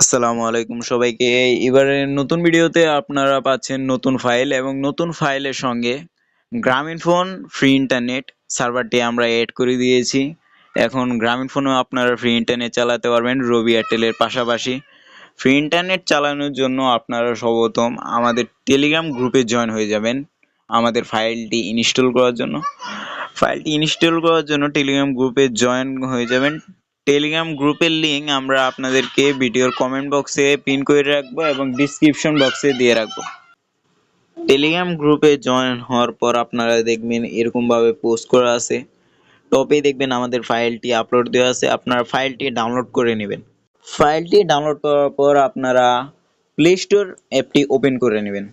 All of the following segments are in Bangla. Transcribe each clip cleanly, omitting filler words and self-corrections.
আসসালামু আলাইকুম সবাইকে। এবারে নতুন ভিডিওতে আপনারা পাচ্ছেন নতুন ফাইল এবং নতুন ফাইলের সঙ্গে গ্রামীণফোন ফ্রি ইন্টারনেট সার্ভারটি আমরা এড করে দিয়েছি। এখন গ্রামীণফোনেও আপনারা ফ্রি ইন্টারনেট চালাতে পারবেন রবি এয়ারটেলের পাশাপাশি। ফ্রি ইন্টারনেট চালানোর জন্য আপনারা সর্বপ্রথম আমাদের টেলিগ্রাম গ্রুপে জয়েন হয়ে যাবেন আমাদের ফাইলটি ইনস্টল করার জন্য। টেলিগ্রাম গ্রুপে জয়েন হয়ে যাবেন। টেলিগ্রাম গ্রুপের লিংক আমরা আপনাদেরকে ভিডিওর কমেন্ট বক্সে পিন করে রাখবো এবং ডিসক্রিপশন বক্সে দিয়ে রাখবো। টেলিগ্রাম গ্রুপে জয়েন হওয়ার পর আপনারা দেখবেন এরকম ভাবে পোস্ট করা আছে। টপে দেখবেন আমাদের ফাইলটি আপলোড দেওয়া আছে, আপনারা ফাইলটি ডাউনলোড করে নেবেন। ফাইলটি ডাউনলোড করার পর আপনারা প্লে স্টোর অ্যাপটি ওপেন করে নেবেন।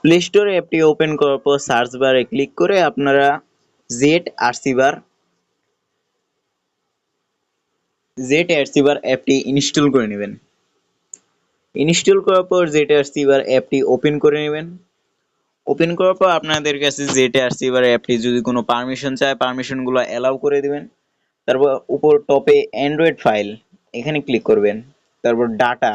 প্লে স্টোর অ্যাপটি ওপেন করার পর সার্চ বারে ক্লিক করে আপনারা জেড অ্যাপটি ইনস্টল করে নেবেন। ইনস্টল করার পর জেড অ্যাপটি ওপেন করে নেবেন। ওপেন করার পর আপনাদের কাছে জেড অ্যাপটি যদি কোনো পারমিশন চায় পারমিশনগুলো অ্যালাউ করে দিবেন। তারপর উপর টপে অ্যান্ড্রয়েড ফাইল এখানে ক্লিক করবেন। তারপর ডাটা,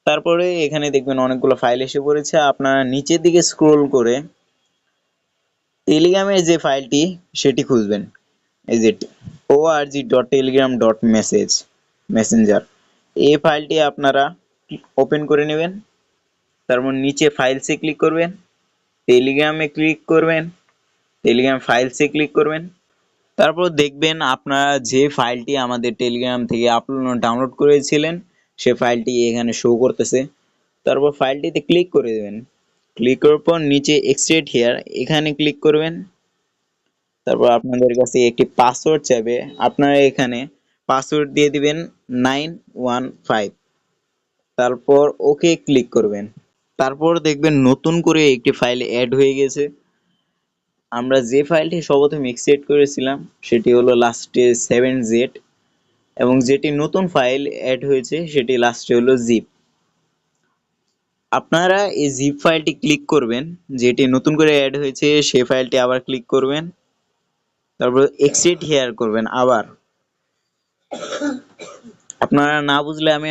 তারপরে এখানে দেখবেন অনেকগুলো ফাইল এসে পড়েছে। আপনারা নিচের দিকে স্ক্রোল করে টেলিগ্রামের যে ফাইলটি সেটি খুঁজবেন। এই যে org.telegram.message এই ফাইলটি আপনারা ওপেন করে নেবেন। তারপর নিচে ফাইলসে ক্লিক করবেন, টেলিগ্রামে ক্লিক করবেন, টেলিগ্রাম ফাইলসে ক্লিক করবেন। তারপর দেখবেন আপনারা যে ফাইলটি আমাদের টেলিগ্রাম থেকে ডাউনলোড করেছিলেন সে ফাইলটি এখানে শো করতেছে। তারপর ফাইলটিতে ক্লিক করে দেবেন। ক্লিক করার পর নিচে এক্সট্রাক্ট হিয়ার এখানে ক্লিক করবেন। তারপর আপনাদের কাছে একটি পাসওয়ার্ড চাইবে, আপনারা এখানে পাসওয়ার্ড দিয়ে দিবেন 915। তারপর ওকে ক্লিক করবেন। তারপর দেখবেন নতুন করে একটি ফাইল অ্যাড হয়ে গেছে। আমরা যে ফাইলটি সর্বপ্রথম এক্সট্রাক্ট করেছিলাম সেটি হলো লাস্টে 7z এবং যেটি নতুন ফাইল অ্যাড হয়েছে সেটি লাস্টে হলো জিপ। আপনারা এই জিপ ফাইলটি ক্লিক করবেন, যেটি নতুন করে অ্যাড হয়েছে সেই ফাইলটি আবার ক্লিক করবেন। তারপর এক্সট্রাক্ট হিয়ার করবেন আবার। আপনারা না বুঝলে আমি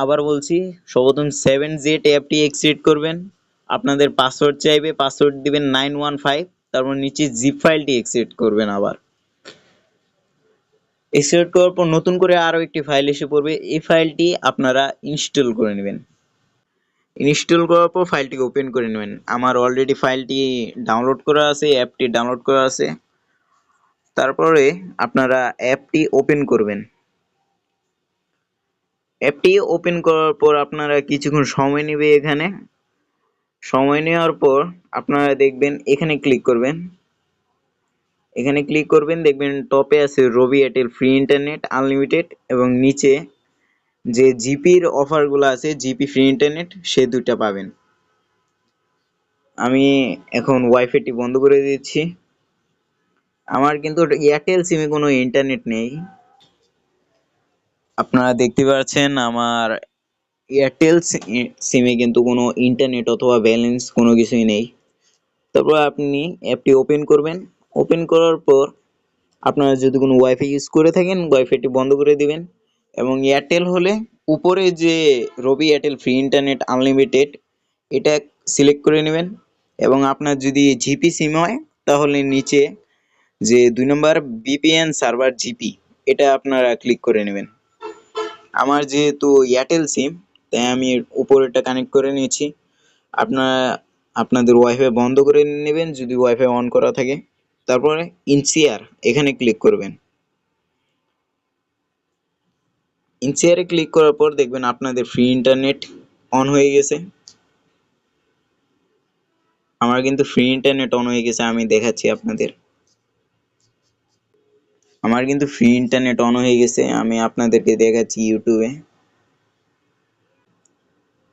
আবার বলছি, সর্বপ্রথম 7z অ্যাপটি এক্সট্রাক্ট করবেন। আপনাদের পাসওয়ার্ড চাইবে, পাসওয়ার্ড দিবেন 915। তারপর নিচে জিপ ফাইলটি এক্সট্রাক্ট করবেন আবার। এক্সট্রাক্ট করার পর নতুন করে আরো একটি ফাইল এসে পড়বে, এই ফাইলটি আপনারা ইনস্টল করে নেবেন। ইনস্টল করার পর ফাইলটি ওপেন করে নেবেন। আমার অলরেডি ফাইলটি ডাউনলোড করা আছে, অ্যাপটি ডাউনলোড করা আছে। তারপরে আপনারা অ্যাপটি ওপেন করবেন। অ্যাপটি ওপেন করার পর আপনারা কিছুক্ষণ সময় নেবে। এখানে সময় নেওয়ার পর আপনারা দেখবেন এখানে ক্লিক করবেন। এখানে ক্লিক করবেন, দেখবেন টপে আছে রবি এয়ারটেল ফ্রি ইন্টারনেট আনলিমিটেড এবং নিচে যে জিপির অফারগুলো আছে জিপি ফ্রি ইন্টারনেট সে দুইটা পাবেন। আমি এখন ওয়াইফাইটি বন্ধ করে দিচ্ছি। আমার কিন্তু এয়ারটেল সিমে কোনো ইন্টারনেট নেই। আপনারা দেখতে পাচ্ছেন আমার এয়ারটেল সিমে কিন্তু কোনো ইন্টারনেট অথবা ব্যালেন্স কোনো কিছুই নেই। তারপর আপনি অ্যাপটি ওপেন করবেন। ওপেন করার পর আপনারা যদি কোনো ওয়াইফাই ইউজ করে থাকেন ওয়াইফাইটি বন্ধ করে দিবেন এবং এয়ারটেল হলে উপরে যে রবি এয়ারটেল ফ্রি ইন্টারনেট আনলিমিটেড এটা সিলেক্ট করে নেবেন এবং আপনার যদি জিপি সিম হয় তাহলে নিচে যে 2 নম্বর ভিপিএন সার্ভার জিপি এটা আপনারা ক্লিক করে নেবেন। আমার যেহেতু এয়ারটেল সিম তাই আমি উপরেরটা কানেক্ট করে নিয়েছি। আপনারা আপনাদের ওয়াইফাই বন্ধ করে নেবেন যদি ওয়াইফাই অন করা থাকে। তারপরে ইনসিয়ার এখানে ক্লিক করবেন। ইনসিয়ারে ক্লিক করার পর দেখবেন আপনাদের ফ্রি ইন্টারনেট অন হয়ে গেছে। আমার কিন্তু ফ্রি ইন্টারনেট অন হয়ে গেছে, আমি দেখাচ্ছি আপনাদের। আমার কিন্তু ফ্রি ইন্টারনেট অন হয়ে গেছে, আমি আপনাদেরকে দেখাচ্ছি ইউটিউবে।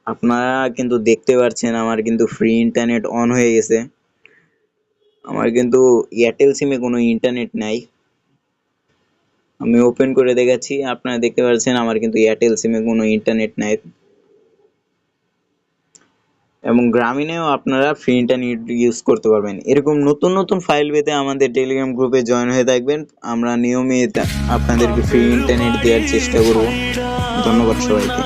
আপনারা কিন্তু দেখতে পাচ্ছেন আমার কিন্তু ফ্রি ইন্টারনেট অন হয়ে গেছে। আমার কিন্তু এয়ারটেল সিমে কোনো ইন্টারনেট নাই। আমি ওপেন করে দেখাচ্ছি, আপনারা দেখতে পাচ্ছেন আমার কিন্তু এয়ারটেল সিমে কোনো ইন্টারনেট নাই এবং গ্রামীণেও আপনারা ফ্রি ইন্টারনেট ইউজ করতে পারবেন। এরকম নতুন নতুন ফাইল পেতে আমাদের টেলিগ্রাম গ্রুপে জয়েন হয়ে থাকবেন। আমরা নিয়মিত আপনাদেরকে ফ্রি ইন্টারনেট দেওয়ার চেষ্টা করব। ধন্যবাদ সবাইকে।